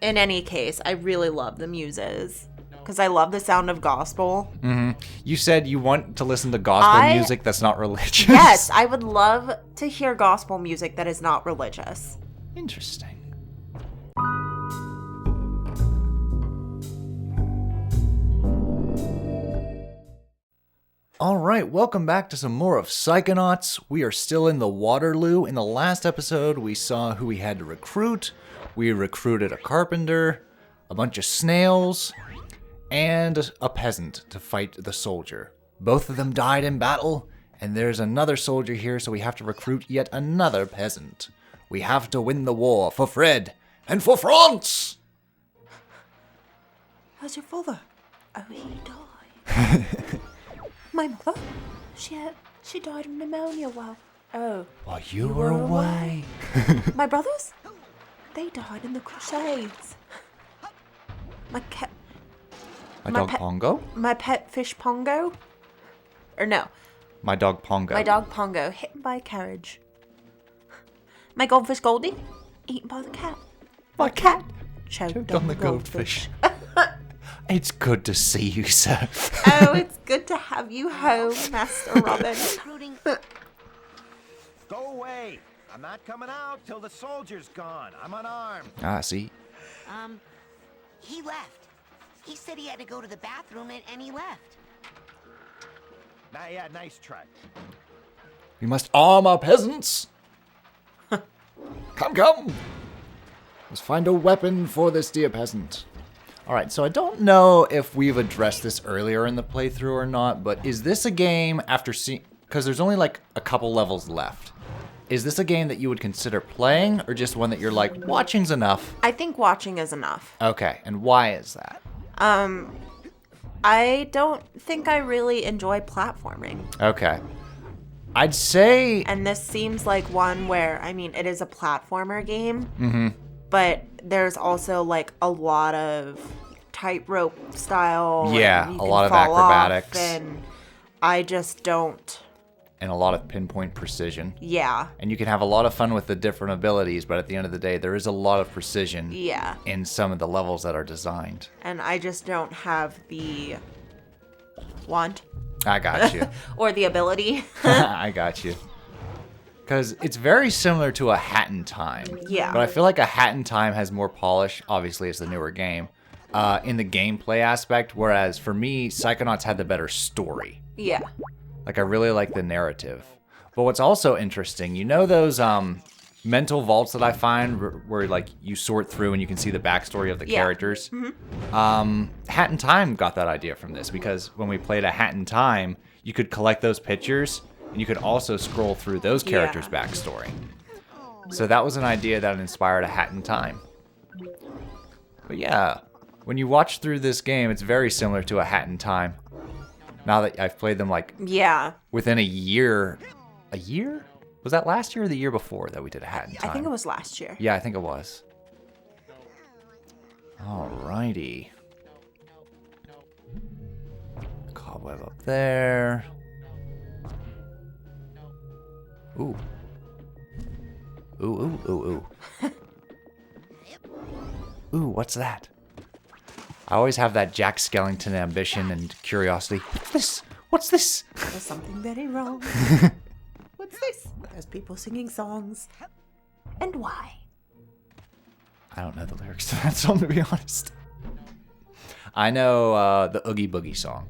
in any case, I really love the muses. Because I love the sound of gospel. Mm-hmm. You said you want to listen to gospel music that's not religious. Yes, I would love to hear gospel music that is not religious. Interesting. All right, welcome back to some more of Psychonauts. We are still in the Waterloo. In the last episode, we saw who we had to recruit. We recruited a carpenter, a bunch of snails, and a peasant to fight the soldier. Both of them died in battle, and there's another soldier here, so we have to recruit yet another peasant. We have to win the war for Fred and for France! How's your father? Oh, he died. My mother? She died of pneumonia while you were away. My brothers? They died in the Crusades. My dog Pongo? My pet fish Pongo? Or no. My dog Pongo. My dog Pongo, hit by a carriage. My goldfish Goldie, eaten by the cat. My cat Choked on the goldfish. It's good to see you, sir. Oh, it's good to have you home, Master Robin. Go away. I'm not coming out till the soldier's gone. I'm unarmed. Ah, see? He left. He said he had to go to the bathroom and he left. Yeah, nice try. We must arm our peasants. Come. Let's find a weapon for this dear peasant. Alright, so I don't know if we've addressed this earlier in the playthrough or not, but is this a game after seeing... Because there's only like a couple levels left. Is this a game that you would consider playing, or just one that you're like, watching's enough? I think watching is enough. Okay, and why is that? I don't think I really enjoy platforming. Okay. I'd say... And this seems like one where, I mean, it is a platformer game. Mm-hmm. But there's also like a lot of tightrope style. Yeah, a lot of acrobatics. And I just don't. And a lot of pinpoint precision. Yeah. And you can have a lot of fun with the different abilities, but at the end of the day, there is a lot of precision in some of the levels that are designed. And I just don't have the want. I got you. Or the ability. I got you. Because it's very similar to a Hat in Time. Yeah. But I feel like a Hat in Time has more polish. Obviously, it's the newer game. In the gameplay aspect, whereas for me, Psychonauts had the better story. Yeah. Like, I really like the narrative. But what's also interesting, you know those mental vaults that I find where, like, you sort through and you can see the backstory of the characters? Mm-hmm. Hat in Time got that idea from this, because when we played a Hat in Time, you could collect those pictures, and you could also scroll through those characters' backstory. So that was an idea that inspired a Hat in Time. But yeah, when you watch through this game, it's very similar to a Hat in Time. Now that I've played them, like, within a year. A year? Was that last year or the year before that we did a Hat in Time? I think it was last year. Yeah, I think it was. Alrighty. Cobweb up there. Ooh. Ooh. Ooh, what's that? I always have that Jack Skellington ambition and curiosity. What's this? There's something very wrong. What's this? There's people singing songs. And why? I don't know the lyrics to that song, to be honest. I know the Oogie Boogie song.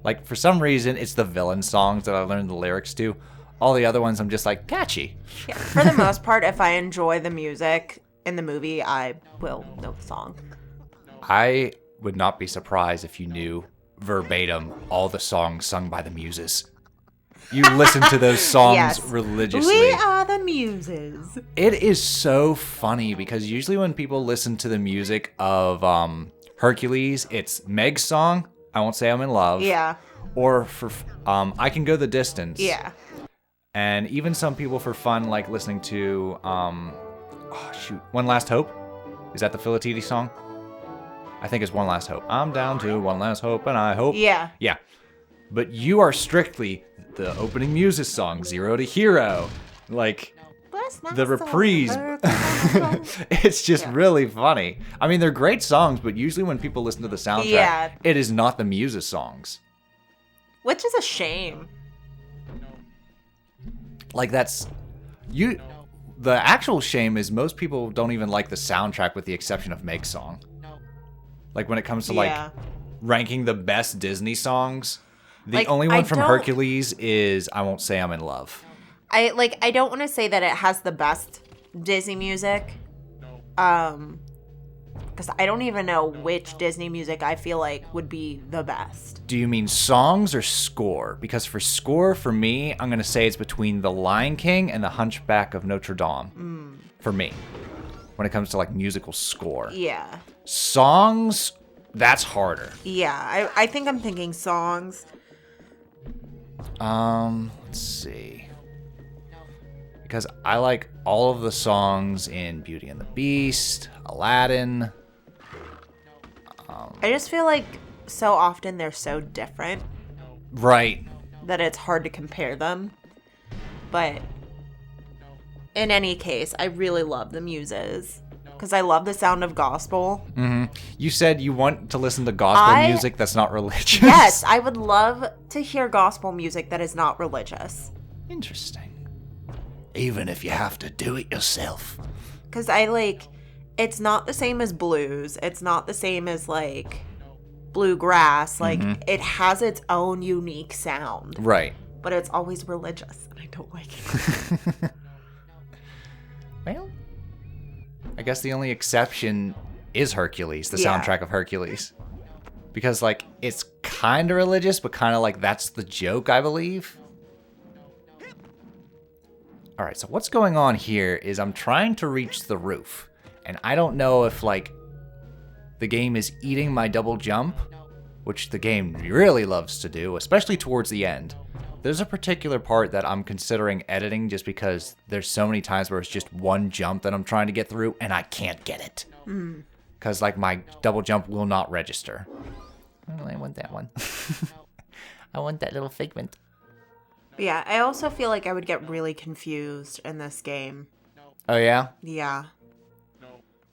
Like, for some reason, it's the villain songs that I learned the lyrics to. All the other ones, I'm just like, catchy. Yeah, for the most part, if I enjoy the music in the movie, I will know the song. I would not be surprised if you knew verbatim all the songs sung by the Muses. You listen to those songs religiously. We are the Muses. It is so funny because usually when people listen to the music of Hercules, it's Meg's song, I Won't Say I'm in Love. Yeah. Or for I Can Go the Distance. Yeah. And even some people for fun like listening to One Last Hope. Is that the Filatiti song? I think it's One Last Hope. I'm down to one last hope and I hope. Yeah. Yeah. But you are strictly the opening Muses song, Zero to Hero. Like, Bless the reprise, it's just really funny. I mean, they're great songs, but usually when people listen to the soundtrack, it is not the Muses songs. Which is a shame. Like the actual shame is most people don't even like the soundtrack with the exception of Meg's song. Like when it comes to like ranking the best Disney songs, the only one from Hercules is I Won't Say I'm in Love. I don't want to say that it has the best Disney music. Because I don't even know which Disney music I feel like would be the best. Do you mean songs or score? Because for score, for me, I'm going to say it's between The Lion King and The Hunchback of Notre Dame. For me. When it comes to like musical score. Yeah. Songs, that's harder. Yeah, I think I'm thinking songs. Let's see. Because I like all of the songs in Beauty and the Beast, Aladdin. I just feel like so often they're so different. Right. That it's hard to compare them. But in any case, I really love the Muses. Because I love the sound of gospel. Mm-hmm. You said you want to listen to gospel music that's not religious. Yes, I would love to hear gospel music that is not religious. Interesting. Even if you have to do it yourself. Because it's not the same as blues. It's not the same as, like, bluegrass. Like, it has its own unique sound. Right. But it's always religious, and I don't like it. Well, I guess the only exception is Hercules, the soundtrack of Hercules. Because, like, it's kind of religious, but kind of like that's the joke, I believe. All right, so what's going on here is I'm trying to reach the roof. And I don't know if, like, the game is eating my double jump, which the game really loves to do, especially towards the end. There's a particular part that I'm considering editing just because there's so many times where it's just one jump that I'm trying to get through, and I can't get it. Because, like, my double jump will not register. Oh, I want that one. I want that little figment. Yeah, I also feel like I would get really confused in this game. Oh, yeah? Yeah.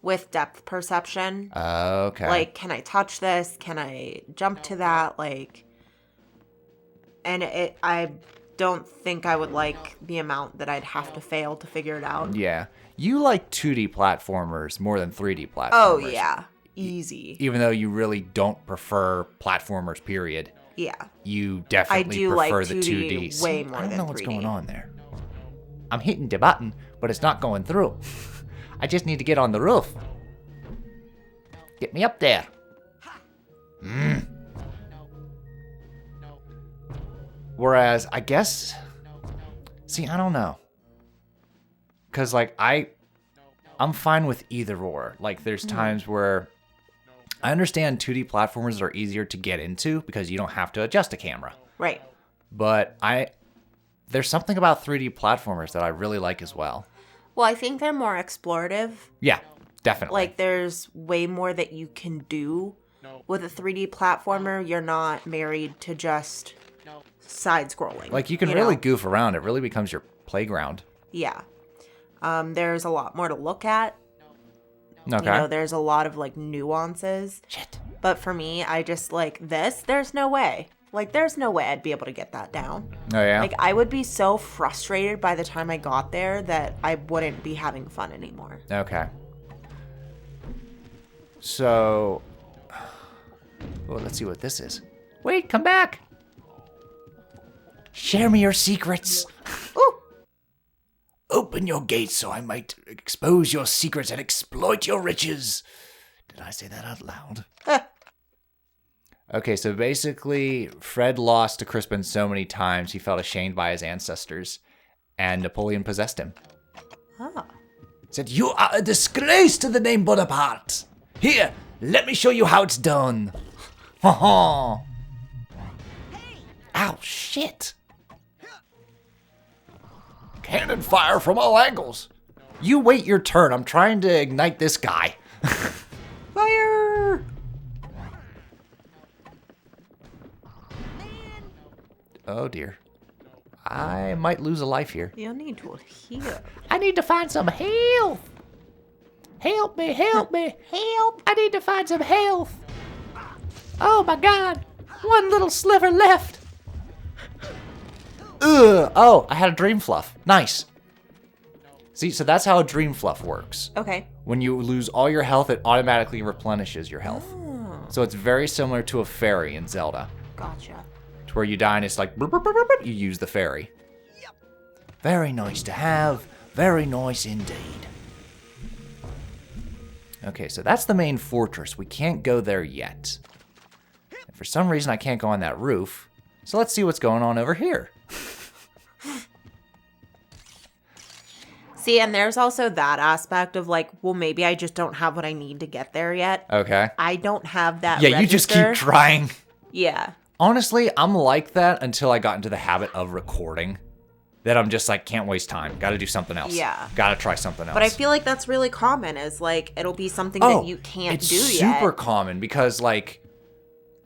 With depth perception. Okay. Like, can I touch this? Can I jump to that? Like, and I don't think I would like the amount that I'd have to fail to figure it out. Yeah. You like 2D platformers more than 3D platformers. Oh, yeah. Easy. Even though you really don't prefer platformers, period. Yeah. You definitely prefer the 2Ds. Way more than 3D. I don't know what's going on there. I'm hitting the button, but it's not going through. I just need to get on the roof. Get me up there. Whereas, I guess... See, I don't know. Because, like, I'm fine with either or. Like, there's times where... I understand 2D platformers are easier to get into because you don't have to adjust a camera. Right. But there's something about 3D platformers that I really like as well. Well, I think they're more explorative. Yeah, definitely. Like, there's way more that you can do. With a 3D platformer, you're not married to just side-scrolling. Like, you can really goof around. It really becomes your playground. Yeah. There's a lot more to look at. Okay. You know, there's a lot of, like, nuances. Shit. But for me, I just, like, there's no way. Like, there's no way I'd be able to get that down. Oh, yeah? Like, I would be so frustrated by the time I got there that I wouldn't be having fun anymore. Okay. So... Well, let's see what this is. Wait, come back! Share me your secrets! Ooh! Open your gates so I might expose your secrets and exploit your riches. Did I say that out loud? Okay, so basically, Fred lost to Crispin so many times he felt ashamed by his ancestors, and Napoleon possessed him. Oh. Said, "You are a disgrace to the name Bonaparte. Here, let me show you how it's done." Ha ha. Ow, shit. Cannon fire from all angles. You wait your turn. I'm trying to ignite this guy. Fire! Oh, dear. I might lose a life here. You need to heal. I need to find some health. Help me, help me. Help! I need to find some health. Oh my god. One little sliver left. Ugh. Oh, I had a dream fluff. Nice. See, so that's how a dream fluff works. Okay. When you lose all your health, it automatically replenishes your health. Oh, So it's very similar to a fairy in Zelda. gotcha. To where you die and it's like, burp, burp, burp, burp, burp, you use the fairy. Very nice to have. Very nice indeed. Okay, so that's the main fortress. We can't go there yet. And for some reason, I can't go on that roof. So let's see what's going on over here. See, and there's also that aspect of like, well, maybe I just don't have what I need to get there yet. Okay. I don't have that Yeah, you just register. keep trying. Yeah. Honestly, I'm like that until I got into the habit of recording. That I'm just like, can't waste time. Gotta do something else. Yeah. Gotta try something else. But I feel like that's really common, is like, it'll be something Oh, that you can't it's do yet. super common because like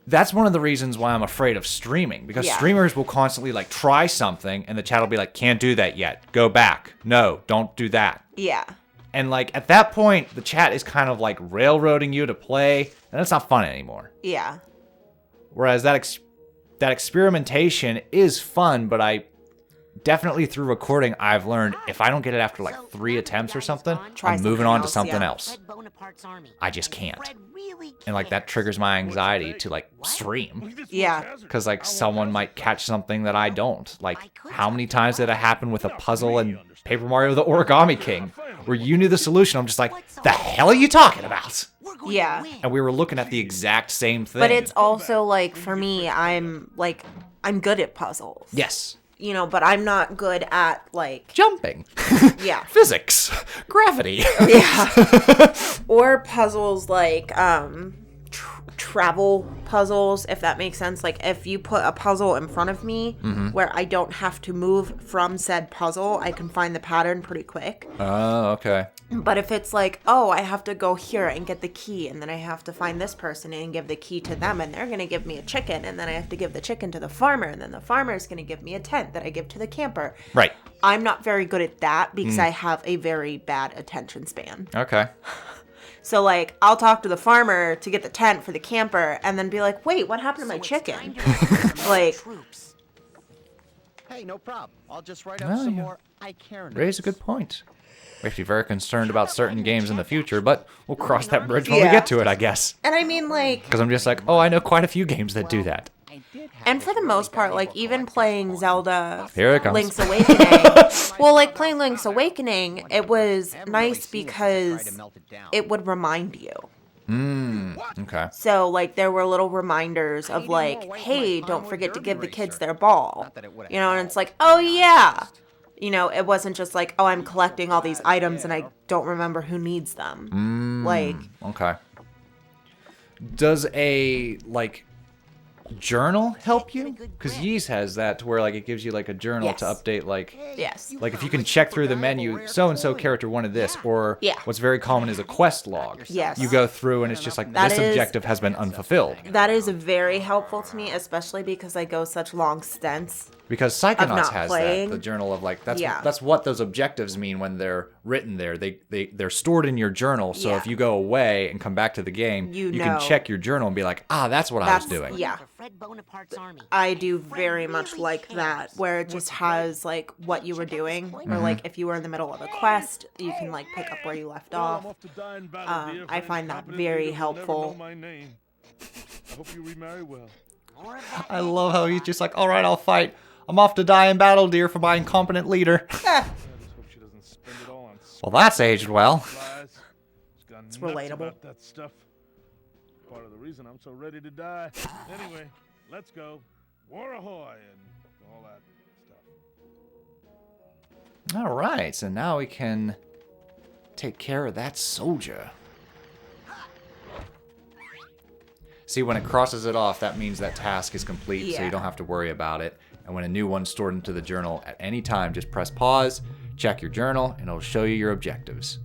that's one of the reasons why I'm afraid of streaming, because Yeah. streamers will constantly like try something and the chat will be like, can't do that yet, go back, no, don't do that. Yeah. And like at that point the chat is kind of like railroading you to play, and that's not fun anymore. Yeah. Whereas that experimentation is fun, but I definitely through recording I've learned if I don't get it after like 3 attempts or something, Try I'm moving something on to else, something yeah. else. Fred Bonaparte's army. I just can't. Fred really And like that cares. triggers my anxiety to like stream. Yeah. Because like someone might catch something that I don't. Like how many times did it happen with a puzzle in Paper Mario the Origami King where you knew the solution? I'm just like, the hell are you talking about? We're going Yeah. to win. And we were looking at the exact same thing. But it's also like, for me, I'm good at puzzles. yes. You know, but I'm not good at like, Jumping. yeah. Physics. Gravity. Yeah. Or puzzles like travel puzzles, if that makes sense. Like if you put a puzzle in front of me where I don't have to move from said puzzle, I can find the pattern pretty quick. Oh, okay. But if it's like, oh, I have to go here and get the key, and then I have to find this person and give the key to them, and they're going to give me a chicken, and then I have to give the chicken to the farmer, and then the farmer is going to give me a tent that I give to the camper. Right. I'm not very good at that because I have a very bad attention span. Okay. So, like, I'll talk to the farmer to get the tent for the camper and then be like, wait, what happened to my So it's chicken? time to recruit more Like- troops. Hey, no problem. I'll just write up Oh, some yeah. more I care notes. Raise a good point. We have to be very concerned about certain games in the future, but we'll cross that bridge when we Yeah. get to it, I guess. And I mean, like, Because I'm just like, oh, I know quite a few games that do that. I did have and this for the really most part, like, valuable even collector's playing phone. Zelda Here it comes. Link's Awakening. Well, like, playing Link's Awakening, it was I haven't really nice seen it since I tried because to melt it down. it would remind you. Okay. So, like, there were little reminders of, like, hey, don't forget to give the kids their ball. Not that it would've You know, and it's helped, like, oh, yeah. You know, it wasn't just like, oh, I'm collecting all these items and I don't remember who needs them. Like, Okay. Does a, like, journal help you? Because Yeez has that to where, like, it gives you, like, a journal to Yes. update, like... yes. Like, if you can check through the menu, so-and-so character wanted this, or Yeah. what's very common is a quest log. Yes. You go through and it's just like, That this is- objective has been unfulfilled. That is very helpful to me, especially because I go such long stints. Because Psychonauts not has playing. that, the journal of like Yeah. that's what those objectives mean when they're written there. They're stored in your journal, so Yeah. if you go away and come back to the game, You can know. check your journal and be like, ah, that's what I was That's- doing. yeah. For Fred Bonaparte's army. I do very much like that, where it just has like what you were doing, or like if you were in the middle of a quest, you can like pick up where you left off. I find that very helpful. I hope you remarry well. More of that I love how he's just like, all right, I'll fight. I'm off to die in battle, dear, for my incompetent leader. I just hope she doesn't spend it all on Well, that's aged well. supplies. She's gone It's nuts relatable. about that stuff. Part of the reason I'm so ready to die. Anyway, let's go. War ahoy and all that stuff. All right, so now we can take care of that soldier. See, when it crosses it off, that means that task is complete, so Yeah. you don't have to worry about it. And when a new one's stored into the journal at any time, just press pause, check your journal, and it'll show you your objectives.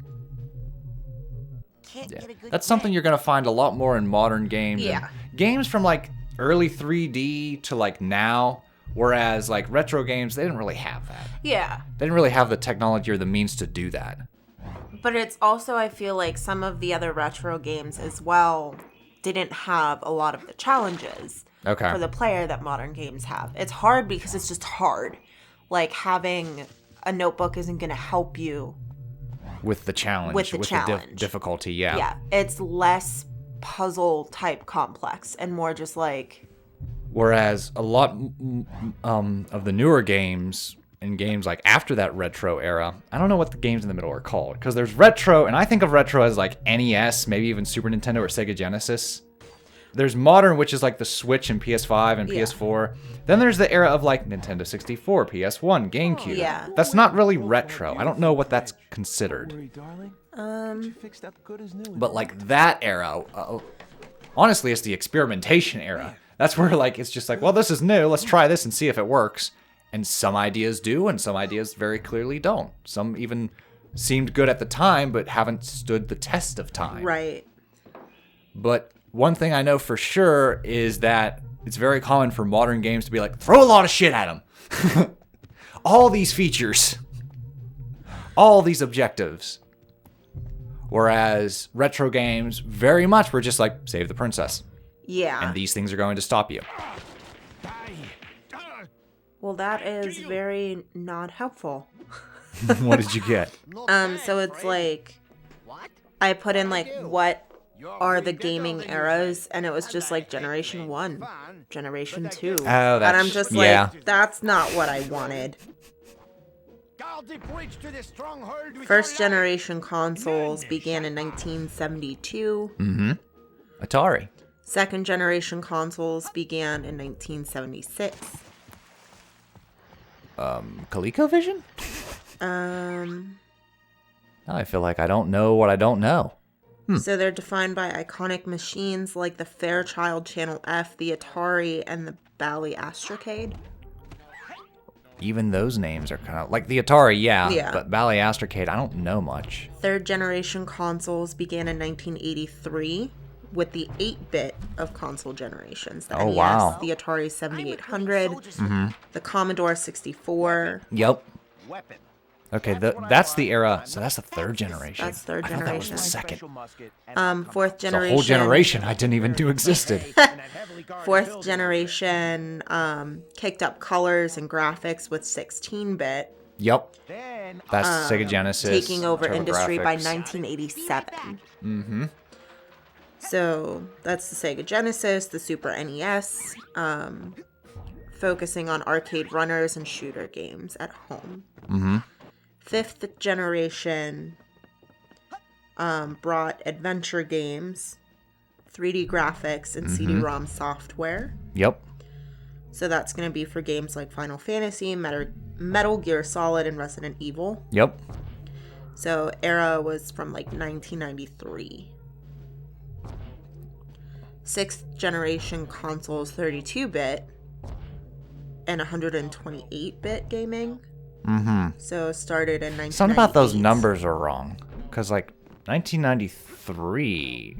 can't Yeah, get a good that's something you're gonna find a lot more in modern games. and Yeah. games from like early 3D to like now, Whereas like retro games, they didn't really have that. Yeah. They didn't really have the technology or the means to do that. But it's also, I feel like some of the other retro games as well didn't have a lot of the challenges Okay. for the player that modern games have. It's hard because it's just hard. Like, having a notebook isn't going to help you. With the challenge. With the challenge. Difficulty, yeah. Yeah. It's less puzzle type complex and more just like... Whereas a lot of the newer games and games like after that retro era, I don't know what the games in the middle are called, because there's retro, and I think of retro as like NES, maybe even Super Nintendo or Sega Genesis. There's modern, which is like the Switch and PS5 and PS4. Then there's the era of like Nintendo 64, PS1, GameCube. Yeah. That's not really retro. I don't know what that's considered. But like that era, honestly, it's the experimentation era. That's where like it's just like, well, this is new. Let's try this and see if it works. And some ideas do, and some ideas very clearly don't. Some even seemed good at the time, but haven't stood the test of time. Right. But one thing I know for sure is that it's very common for modern games to be like, throw a lot of shit at them. All these features. All these objectives. Whereas retro games very much were just like, save the princess. Yeah. And these things are going to stop you. Well, that is very not helpful. What did you get? So it's like, I put in like, what are the gaming eras, and it was just like Generation 1, Generation 2. Oh, and that's... I'm just yeah. like, that's not what I wanted. First generation consoles began in 1972. Mm-hmm. Atari. Second generation consoles began in 1976. ColecoVision? Now I feel like I don't know what I don't know. So they're defined by iconic machines like the Fairchild Channel F, the Atari, and the Bally Astrocade. Even those names are kind of... Like the Atari, Yeah. But Bally Astrocade, I don't know much. Third generation consoles began in 1983 with the 8-bit of console generations. The NES, wow. the Atari 7800, the Commodore 64. Yep. Okay, that's the era. So that's the third generation. That's third I thought that was generation. the second. Fourth It's a generation. whole generation I didn't even know existed. Fourth generation kicked up colors and graphics with 16-bit, Yep. That's Sega Genesis. taking over industry by TurboGrafx. 1987. Mm-hmm. So that's the Sega Genesis, the Super NES, focusing on arcade runners and shooter games at home. Mm-hmm. Fifth generation brought adventure games, 3D graphics, and CD-ROM software. Yep. So that's going to be for games like Final Fantasy, Metal Gear Solid, and Resident Evil. Yep. So era was from like 1993. Sixth generation consoles, 32-bit and 128-bit gaming. Mm-hmm. So started in 1998. Something about those numbers are wrong. Because, like, 1993...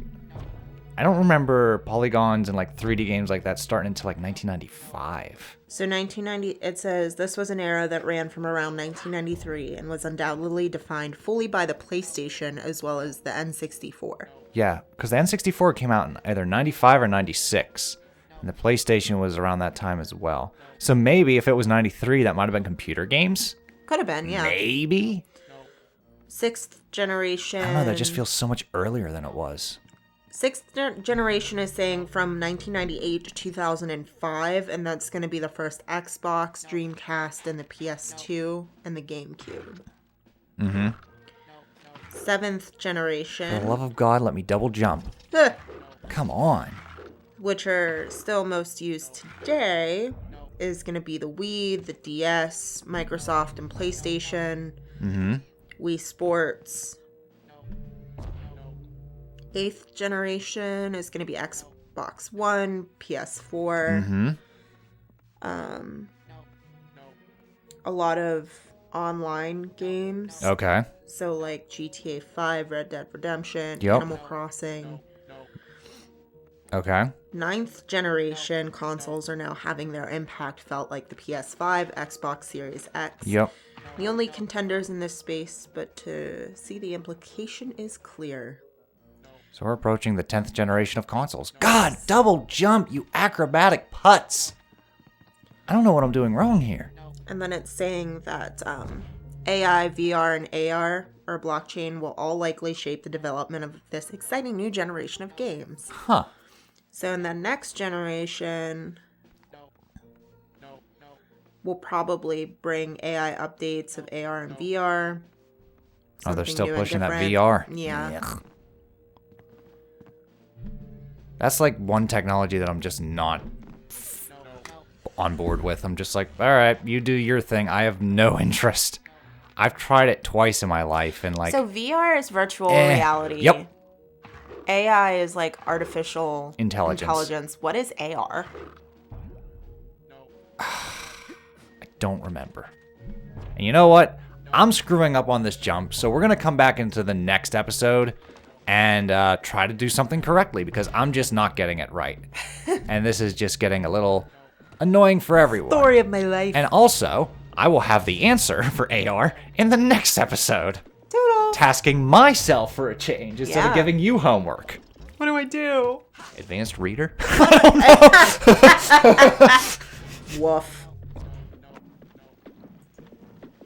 I don't remember polygons and, like, 3D games like that starting until, like, 1995. So 1990, it says, this was an era that ran from around 1993 and was undoubtedly defined fully by the PlayStation as well as the N64. Yeah, because the N64 came out in either 95 or 96. And the PlayStation was around that time as well. So maybe if it was 93, that might have been computer games? Could have been, yeah. Maybe? Sixth generation. I don't know, that just feels so much earlier than it was. Sixth generation is saying from 1998 to 2005, and that's going to be the first Xbox, Dreamcast, and the PS2, and the GameCube. Mm-hmm. Seventh generation. For the love of God, let me double jump. Come on. Which are still most used today, is going to be the Wii, the DS, Microsoft and PlayStation, Wii Sports. Eighth generation is going to be Xbox One, PS4. A lot of online games. Okay. So like GTA 5, Red Dead Redemption, Yep. Animal Crossing. Okay. 9th generation consoles are now having their impact felt like the PS5, Xbox Series X. Yep. The only contenders in this space, but to see the implication is clear. So we're approaching the 10th generation of consoles. God, double jump, you acrobatic putz. I don't know what I'm doing wrong here. And then it's saying that AI, VR, and AR, or blockchain, will all likely shape the development of this exciting new generation of games. Huh. So in the next generation, we'll probably bring AI updates of AR and VR. Oh, they're Something still new and pushing that different. VR. Yeah. Ugh. That's like one technology that I'm just not on board with. I'm just like, all right, you do your thing. I have no interest. I've tried it twice in my life, and like, So VR is virtual reality. Yep. AI is like artificial Intelligence. What is AR? I don't remember. And you know what? I'm screwing up on this jump, so we're gonna come back into the next episode and try to do something correctly, because I'm just not getting it right. And this is just getting a little annoying for everyone. Story of my life. And also, I will have the answer for AR in the next episode. Toodle. Tasking myself for a change instead of Yeah. giving you homework. What do I do? Advanced reader? Woof.